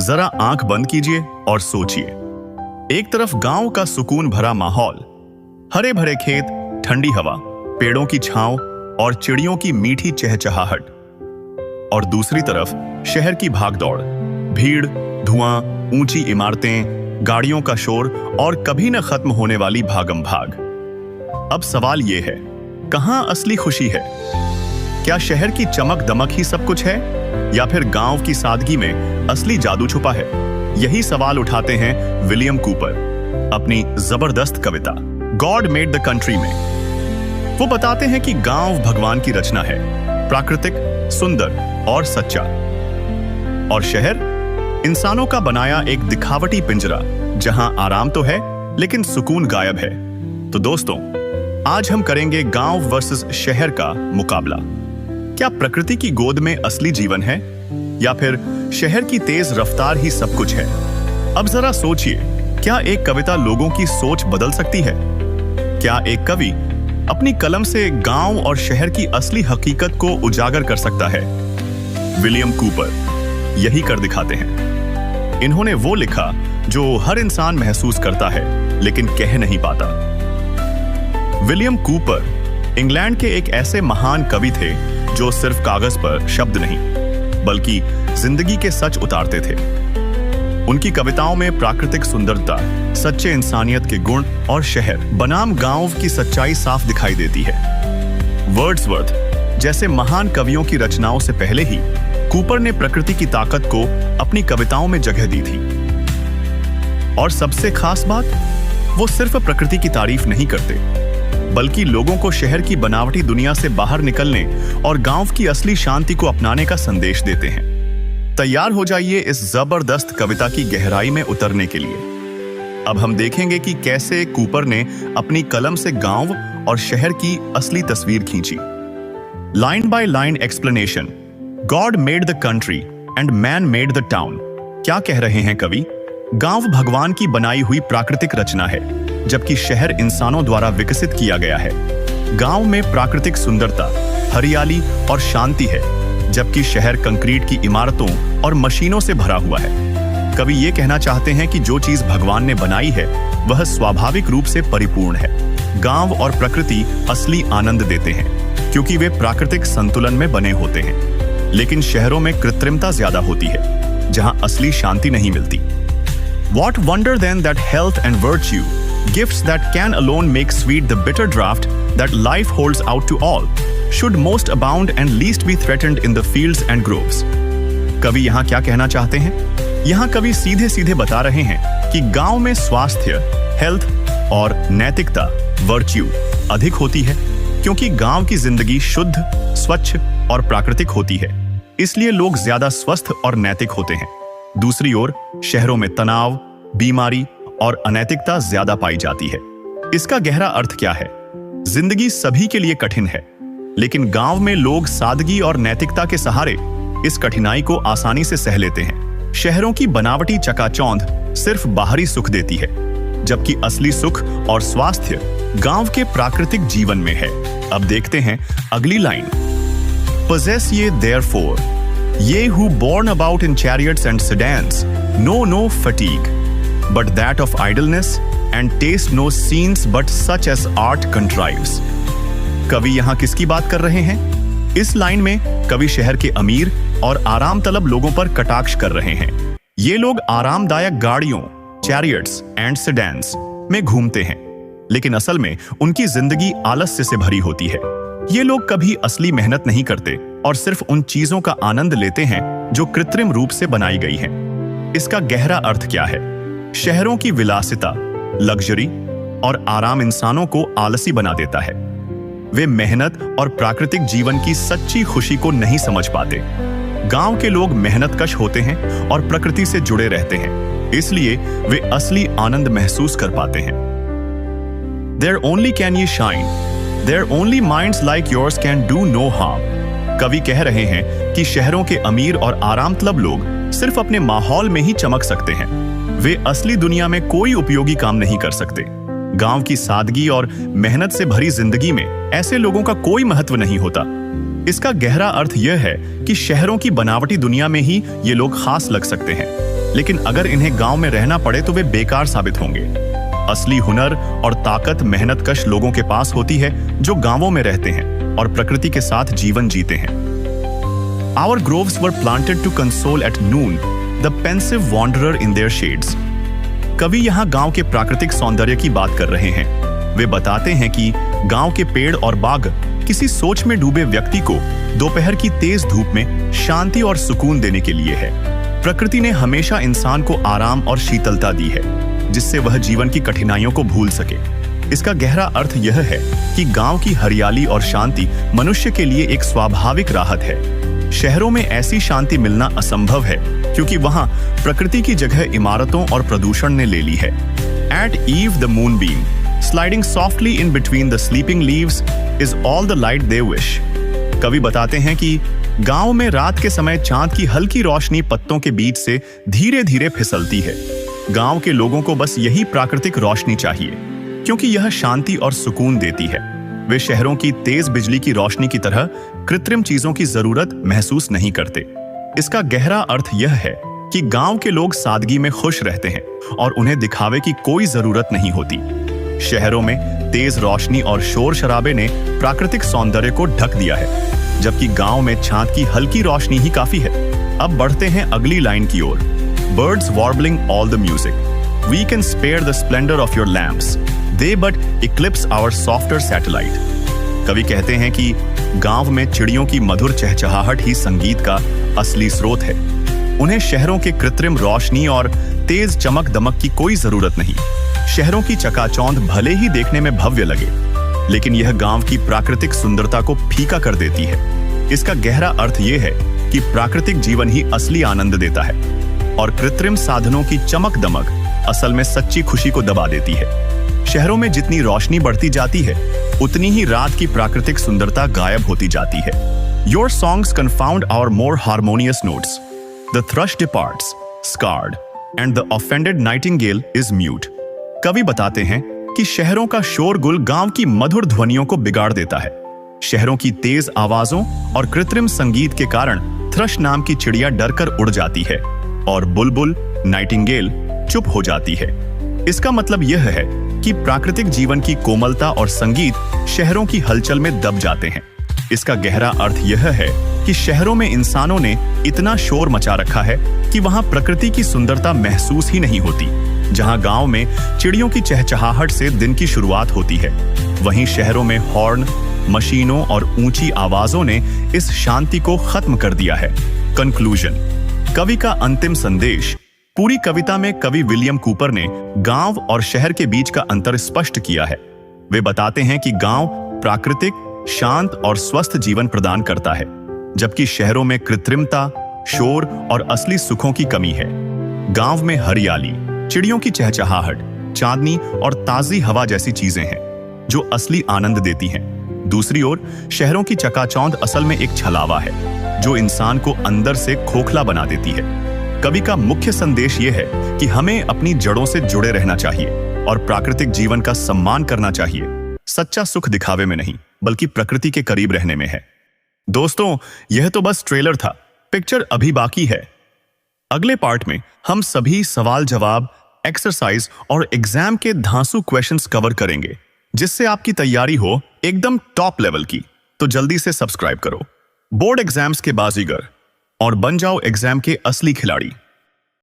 जरा आंख बंद कीजिए और सोचिए। एक तरफ गांव का सुकून भरा माहौल, हरे भरे खेत, ठंडी हवा, पेड़ों की छांव और चिड़ियों की मीठी चहचहाहट, और दूसरी तरफ शहर की भागदौड़, भीड़, धुआं, ऊंची इमारतें, गाड़ियों का शोर और कभी न खत्म होने वाली भागम भाग। अब सवाल यह है, कहां असली खुशी है? क्या शहर की चमक दमक ही सब कुछ है, या फिर गांव की सादगी में असली जादू छुपा है? यही सवाल उठाते हैं विलियम कूपर अपनी जबरदस्त कविता गॉड मेड द कंट्री में। वो बताते हैं कि गांव भगवान की रचना है, प्राकृतिक, सुंदर और सच्चा, और शहर इंसानों का बनाया एक दिखावटी पिंजरा जहां आराम तो है लेकिन सुकून गायब है। तो दोस्तों, आज हम करेंगे गांव वर्सेस शहर का मुकाबला। क्या प्रकृति की गोद में असली जीवन है, या फिर शहर की तेज रफ्तार ही सब कुछ है? अब जरा सोचिए, क्या एक कविता लोगों की सोच बदल सकती है? क्या एक कवि अपनी कलम से गांव और शहर की असली हकीकत को उजागर कर सकता है? विलियम कूपर यही कर दिखाते हैं। इन्होंने वो लिखा जो हर इंसान महसूस करता है लेकिन कह नहीं पाता। विलियम कूपर इंग्लैंड के एक ऐसे महान कवि थे जो सिर्फ कागज पर शब्द नहीं बल्कि जिंदगी के सच उतारते थे। उनकी कविताओं में प्राकृतिक सुंदरता, सच्चे इंसानियत के गुण और शहर बनाम गांव की सच्चाई साफ दिखाई देती है। वर्ड्सवर्थ जैसे महान कवियों की रचनाओं से पहले ही कूपर ने प्रकृति की ताकत को अपनी कविताओं में जगह दी थी। और सबसे खास बात, वो सिर्फ प्रकृति की तारीफ नहीं करते बल्कि लोगों को शहर की बनावटी दुनिया से बाहर निकलने और गांव की असली शांति को अपनाने का संदेश देते हैं। तैयार हो जाइए इस जबरदस्त कविता की गहराई में उतरने के लिए। अब हम देखेंगे कि कैसे कूपर ने अपनी कलम से गांव और शहर की असली तस्वीर खींची। Line by line explanation. God made the country and man made the town. क्या कह रहे हैं कवि? गांव भगवान की बनाई हुई प्राकृतिक रचना है, जबकि शहर इंसानों द्वारा विकसित किया गया है। गांव में प्राकृतिक सुंदरता, हरियाली और शांति है, जबकि शहर कंक्रीट की इमारतों और मशीनों से भरा हुआ है। कवि ये कहना चाहते हैं कि जो चीज भगवान ने बनाई है वह स्वाभाविक रूप से परिपूर्ण है। गांव और प्रकृति असली आनंद देते हैं क्योंकि वे प्राकृतिक संतुलन में बने होते हैं, लेकिन शहरों में कृत्रिमता ज्यादा होती है जहां असली शांति नहीं मिलती। What wonder then that health and virtue, gifts that can alone make sweet the bitter draught that life holds out to all, should most abound and least be threatened in the fields and groves. कवि यहाँ क्या कहना चाहते हैं? यहाँ कवि सीधे सीधे बता रहे हैं कि गांव में स्वास्थ्य, हेल्थ और नैतिकता, वर्च्यू अधिक होती है क्योंकि गांव की जिंदगी शुद्ध, स्वच्छ और प्राकृतिक होती है, इसलिए लोग ज्यादा स्वस्थ और नैतिक होते हैं। दूसरी ओर शहरों में तनाव, बीमारी और अनैतिकता ज्यादा पाई जाती है। इसका गहरा अर्थ क्या है? जिंदगी सभी के लिए कठिन है, लेकिन गांव में लोग सादगी और नैतिकता के सहारे इस कठिनाई को आसानी से सह लेते हैं। शहरों की बनावटी चकाचौंध सिर्फ बाहरी सुख देती है, जबकि असली सुख और स्वास्थ्य गांव के प्राकृतिक जीवन में है। अब देखते हैं अगली line. Possess ye therefore, ye who born about in chariots and sedans, know no fatigue, but that of idleness, and taste no scenes but such as art contrives. कवि यहाँ किसकी बात कर रहे हैं? इस लाइन में कवि शहर के अमीर और आराम तलब लोगों पर कटाक्ष कर रहे हैं। ये लोग आरामदायक गाड़ियों, चैरियट्स एंड सेडान्स में घूमते हैं, लेकिन असल में उनकी जिंदगी आलस्य से भरी होती है। ये लोग कभी असली मेहनत नहीं करते और सिर्फ उन चीजों का आनंद लेते हैं जो कृत्रिम रूप से बनाई गई हैं। इसका गहरा अर्थ क्या है? शहरों की विलासिता, लग्जरी और आराम इंसानों को आलसी बना देता है। वे मेहनत और प्राकृतिक जीवन की सच्ची खुशी को नहीं समझ पाते। गांव के लोग मेहनतकश होते हैं और प्रकृति से जुड़े रहते हैं, इसलिए वे असली आनंद महसूस कर पाते हैं। There only can ye shine, their only minds like yours can do no harm. कवि कह रहे हैं कि शहरों के अमीर और आराम तलब लोग सिर्फ अपने माहौल में ही चमक सकते हैं, वे असली दुनिया में कोई उपयोगी काम नहीं कर सकते। गांव की सादगी और मेहनत से भरी जिंदगी में ऐसे लोगों का कोई महत्व नहीं होता। इसका गहरा अर्थ यह है कि शहरों की बनावटी दुनिया में ही ये लोग खास लग सकते हैं, लेकिन अगर इन्हें गांव में रहना पड़े तो वे बेकार साबित होंगे। असली हुनर और ताकत मेहनतकश लोगों के पास होती है जो गांवों में रहते हैं और प्रकृति के साथ जीवन जीते हैं। Our groves were planted to console at noon the pensive wanderer in their shades. कवि यहाँ गांव के प्राकृतिक सौंदर्य की बात कर रहे हैं। वे बताते हैं कि गांव के पेड़ और बाग किसी सोच में डूबे व्यक्ति को दोपहर की तेज धूप में शांति और सुकून देने के लिए है। प्रकृति ने हमेशा इंसान को आराम और शीतलता दी है, जिससे वह जीवन की कठिनाइयों को भूल सके। इसका गहरा अर्थ यह है कि गांव की हरियाली और शांति मनुष्य के लिए एक स्वाभाविक राहत है। शहरों में ऐसी शांति मिलना असंभव है, क्योंकि वहां प्रकृति की जगह इमारतों और प्रदूषण ने ले ली है। At eve the moonbeam, sliding softly in between the sleeping leaves, is all the light they wish. कवि बताते हैं कि गांव में रात के समय चांद की हल्की रोशनी पत्तों के बीच से धीरे धीरे फिसलती है। गांव के लोगों को बस यही प्राकृतिक रोशनी चाहिए, क्योंकि यह शांति और सुकून देती है। वे शहरों की तेज बिजली की रोशनी की तरह कृत्रिम चीजों की जरूरत महसूस नहीं करते। इसका गहरा अर्थ यह है कि गांव के लोग सादगी में खुश रहते हैं और उन्हें दिखावे की कोई जरूरत नहीं होती। शहरों में तेज रोशनी और शोर शराबे ने प्राकृतिक सौंदर्य को ढक दिया है, जबकि गांव में चांद की हल्की रोशनी ही काफी है। अब बढ़ते हैं अगली लाइन की ओर। Birds warbling all the music. We can spare the splendor of your lamps. They but eclipse our softer satellite. कवि कहते हैं कि गांव में चिड़ियों की मधुर चहचहाहट ही संगीत का असली स्रोत है। उन्हें शहरों के कृत्रिम रोशनी और तेज चमक दमक की कोई जरूरत नहीं। शहरों की चकाचौंध भले ही देखने में भव्य लगे, लेकिन यह गांव की प्राकृतिक सुंदरता को फीका कर देती है। इसका गहरा अर्थ यह है कि प्राकृतिक जीवन ही असली आनंद देता है और कृत्रिम साधनों की चमक दमक असल में सच्ची खुशी को दबा देती है। शहरों में जितनी रोशनी बढ़ती जाती है, उतनी ही रात की प्राकृतिक सुंदरता गायब होती जाती है। Your songs confound our more harmonious notes. The thrush departs, scarred, and the offended nightingale is mute. कवि बताते हैं कि शहरों का शोरगुल गांव की मधुर ध्वनियों को बिगाड़ देता है। शहरों की तेज आवाजों और कृत्रिम संगीत के कारण थ्रश नाम की चिड़िया डरकर उड़ जाती है और बुलबुल नाइटिंगेल चुप हो जाती है। इसका मतलब यह है कि प्राकृतिक जीवन की कोमलता और संगीत शहरों की हलचल में दब जाते हैं। इसका गहरा अर्थ यह है कि शहरों में इंसानों ने इतना शोर मचा रखा है कि वहां प्रकृति की सुंदरता महसूस ही नहीं होती। जहां गांव में चिड़ियों की चहचहाहट से दिन की शुरुआत होती है, वहीं शहरों में हॉर्न, मशीनों और ऊंची आवाजों ने इस शांति को खत्म कर दिया है। कंक्लूजन, कवि का अंतिम संदेश। पूरी कविता में कवि विलियम कूपर ने गांव और शहर के बीच का अंतर स्पष्ट किया है। वे बताते हैं कि गांव प्राकृतिक, शांत और स्वस्थ जीवन प्रदान करता है, जबकि शहरों में कृत्रिमता, शोर और असली सुखों की कमी है। गांव में हरियाली, चिड़ियों की चहचहाहट, चांदनी और ताजी हवा जैसी चीजें हैं जो असली आनंद देती हैं। दूसरी ओर शहरों की चकाचौंध असल में एक छलावा है जो इंसान को अंदर से खोखला बना देती है। कवि का मुख्य संदेश यह है कि हमें अपनी जड़ों से जुड़े रहना चाहिए और प्राकृतिक जीवन का सम्मान करना चाहिए। सच्चा सुख दिखावे में नहीं, बल्कि प्रकृति के करीब रहने में है। दोस्तों, यह तो बस ट्रेलर था, पिक्चर अभी बाकी है। अगले पार्ट में हम सभी सवाल जवाब, एक्सरसाइज और एग्जाम के धांसू क्वेश्चंस कवर करेंगे, जिससे आपकी तैयारी हो एकदम टॉप लेवल की। तो जल्दी से सब्सक्राइब करो बोर्ड एग्जाम्स के बाजीगर और बन जाओ एग्जाम के असली खिलाड़ी।